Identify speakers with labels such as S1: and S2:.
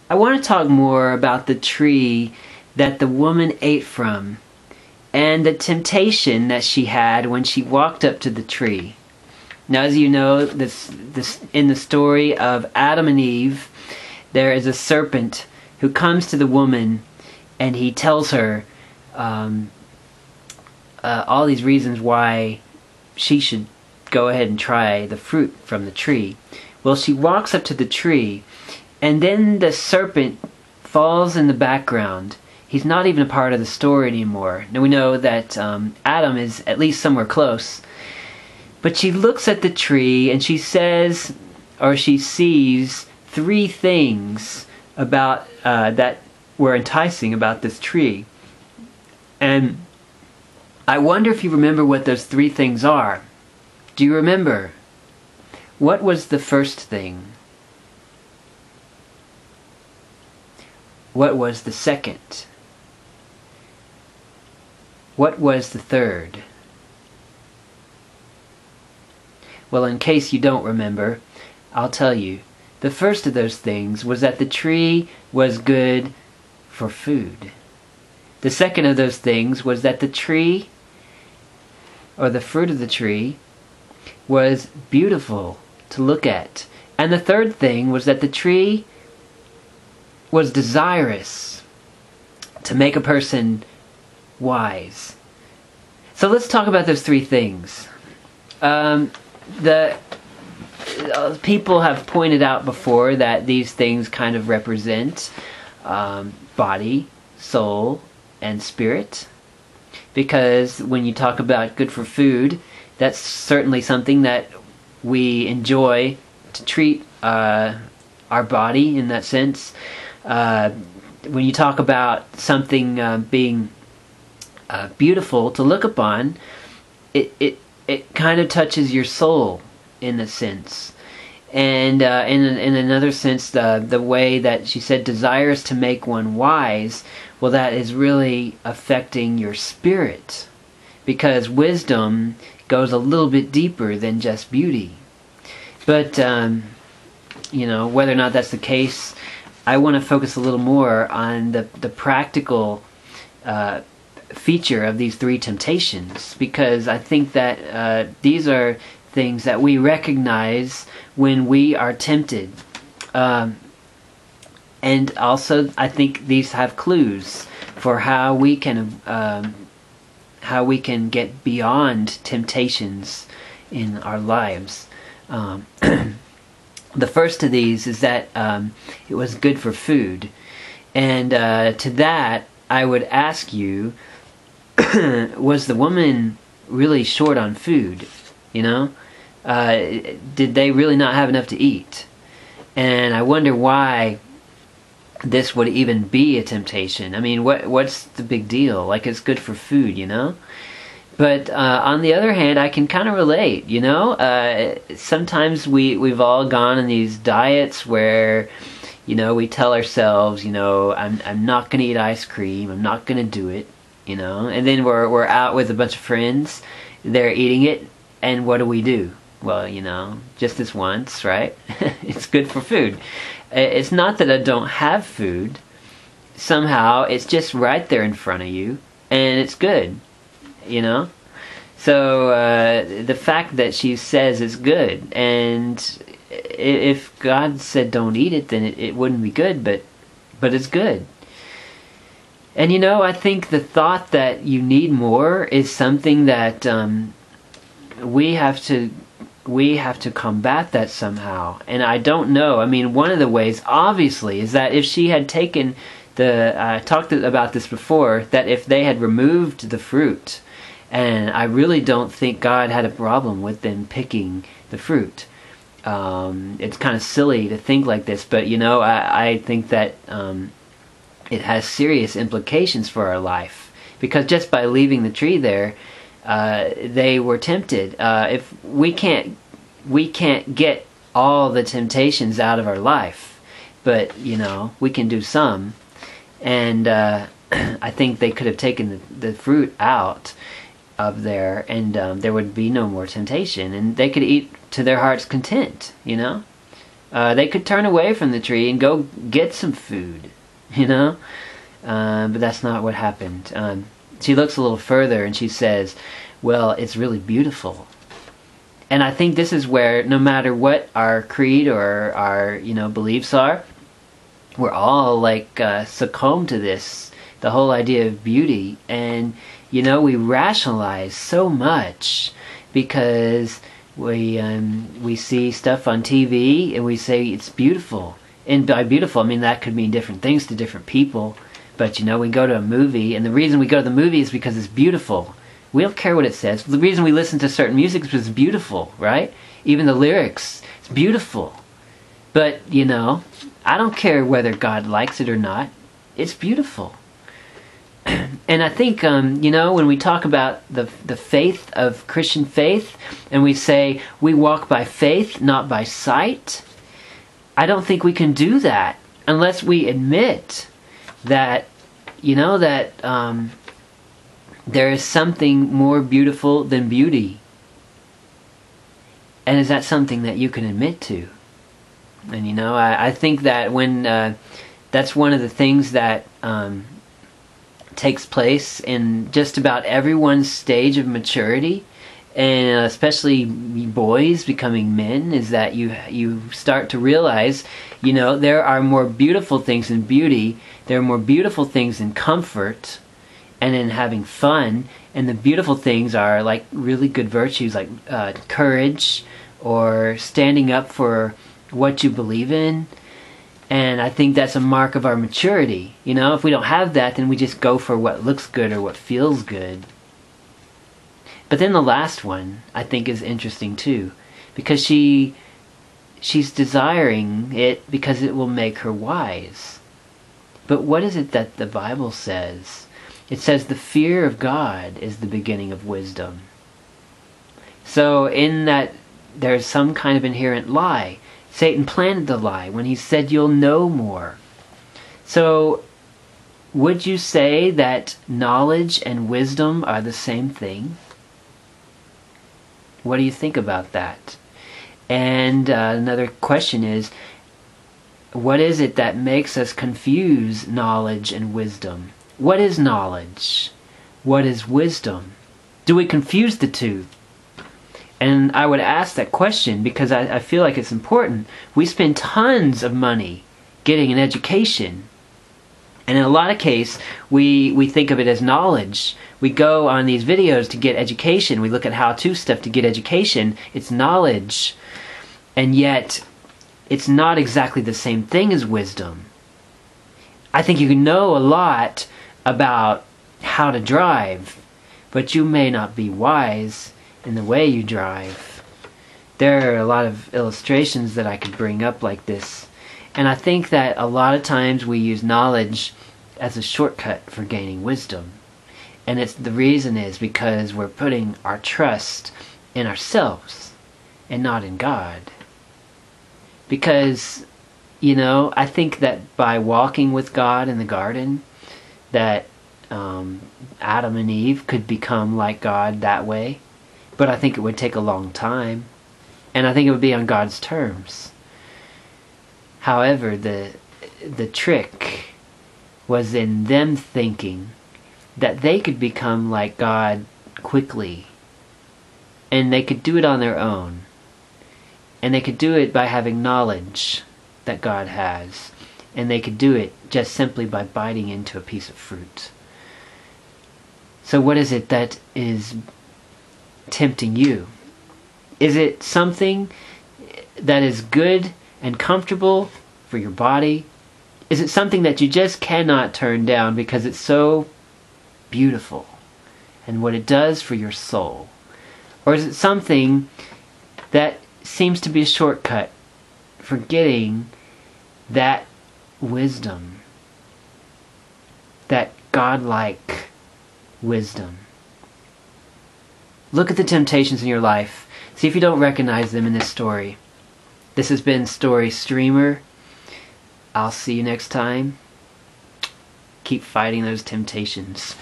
S1: I want to talk more about the tree that the woman ate from and the temptation that she had when she walked up to the tree. Now, as you know, this in the story of Adam and Eve, there is a serpent who comes to the woman and he tells her all these reasons why she should go ahead and try the fruit from the tree. Well, she walks up to the tree, and then the serpent falls in the background. He's not even a part of the story anymore. Now we know that Adam is at least somewhere close. But she looks at the tree and she says, or she sees, three things about that were enticing about this tree. And I wonder if you remember what those three things are. Do you remember? What was the first thing? What was the second? What was the third? Well, in case you don't remember, I'll tell you. The first of those things was that the tree was good for food. The second of those things was that the tree, or the fruit of the tree, was beautiful to look at. And the third thing was that the tree was desirous to make a person wise. So let's talk about those three things. The people have pointed out before that these things kind of represent body, soul, and spirit. Because when you talk about good for food, that's certainly something that we enjoy to treat our body in that sense. When you talk about something being beautiful to look upon, it kind of touches your soul in a sense. And in another sense, the way that she said desires to make one wise, well, that is really affecting your spirit. Because wisdom goes a little bit deeper than just beauty. But, whether or not that's the case, I want to focus a little more on the practical feature of these three temptations, because I think that these are things that we recognize when we are tempted. And also, I think these have clues for how we can get beyond temptations in our lives. The first of these is that it was good for food. And to that, I would ask you, was the woman really short on food? Did they really not have enough to eat? And I wonder why this would even be a temptation. I mean, what's the big deal? Like, it's good for food, But on the other hand, I can kind of relate, Sometimes we've all gone on these diets where, we tell ourselves, I'm not going to eat ice cream, I'm not going to do it, And then we're out with a bunch of friends, they're eating it, and what do? Well, just this once, right? It's good for food. It's not that I don't have food. Somehow, it's just right there in front of you, and it's good. So the fact that she says it's good, and if God said don't eat it, then it wouldn't be good, but it's good. And I think the thought that you need more is something that we have to combat that somehow. And I don't know. I mean, one of the ways obviously is that if she had taken I talked about this before, that if they had removed the fruit, and I really don't think God had a problem with them picking the fruit. It's kind of silly to think like this, but I think that it has serious implications for our life, because just by leaving the tree there, they were tempted. If we can't get all the temptations out of our life, but we can do some. And I think they could have taken the fruit out of there, and there would be no more temptation, and they could eat to their heart's content. They could turn away from the tree and go get some food, you know? But that's not what happened. She looks a little further and she says, well, it's really beautiful. And I think this is where, no matter what our creed or our, beliefs are, we're all like succumb to this, the whole idea of beauty. And, we rationalize so much because we see stuff on TV and we say it's beautiful. And by beautiful, I mean that could mean different things to different people. But we go to a movie, and the reason we go to the movie is because it's beautiful. We don't care what it says. The reason we listen to certain music is because it's beautiful, right? Even the lyrics, it's beautiful. But, I don't care whether God likes it or not. It's beautiful. And I think, when we talk about the faith of Christian faith, and we say we walk by faith, not by sight, I don't think we can do that unless we admit that, there is something more beautiful than beauty. And is that something that you can admit to? And I think that when that's one of the things that takes place in just about everyone's stage of maturity, and especially boys becoming men, is that you start to realize, there are more beautiful things in beauty, there are more beautiful things in comfort, and in having fun, and the beautiful things are like really good virtues like courage, or standing up for what you believe in. And I think that's a mark of our maturity. If we don't have that, then we just go for what looks good or what feels good. But then the last one, I think, is interesting too, because she's desiring it because it will make her wise. But what is it that the Bible says? It says the fear of God is the beginning of wisdom. So in that, there's some kind of inherent lie. Satan planted the lie when he said you'll know more. So would you say that knowledge and wisdom are the same thing? What do you think about that? And another question is, what is it that makes us confuse knowledge and wisdom? What is knowledge? What is wisdom? Do we confuse the two? And I would ask that question because I feel like it's important. We spend tons of money getting an education. And in a lot of cases, we think of it as knowledge. We go on these videos to get education. We look at how-to stuff to get education. It's knowledge. And yet, it's not exactly the same thing as wisdom. I think you can know a lot about how to drive, but you may not be wise in the way you drive. There are a lot of illustrations that I could bring up like this. And I think that a lot of times we use knowledge as a shortcut for gaining wisdom. And the reason is because we're putting our trust in ourselves and not in God. Because, I think that by walking with God in the garden, that Adam and Eve could become like God that way. But I think it would take a long time. And I think it would be on God's terms. However, the trick was in them thinking that they could become like God quickly. And they could do it on their own. And they could do it by having knowledge that God has. And they could do it just simply by biting into a piece of fruit. So what is it that is tempting you? Is it something that is good and comfortable for your body? Is it something that you just cannot turn down because it's so beautiful and what it does for your soul? Or is it something that seems to be a shortcut for getting that wisdom, that godlike wisdom? Look at the temptations in your life. See if you don't recognize them in this story. This has been Story Streamer. I'll see you next time. Keep fighting those temptations.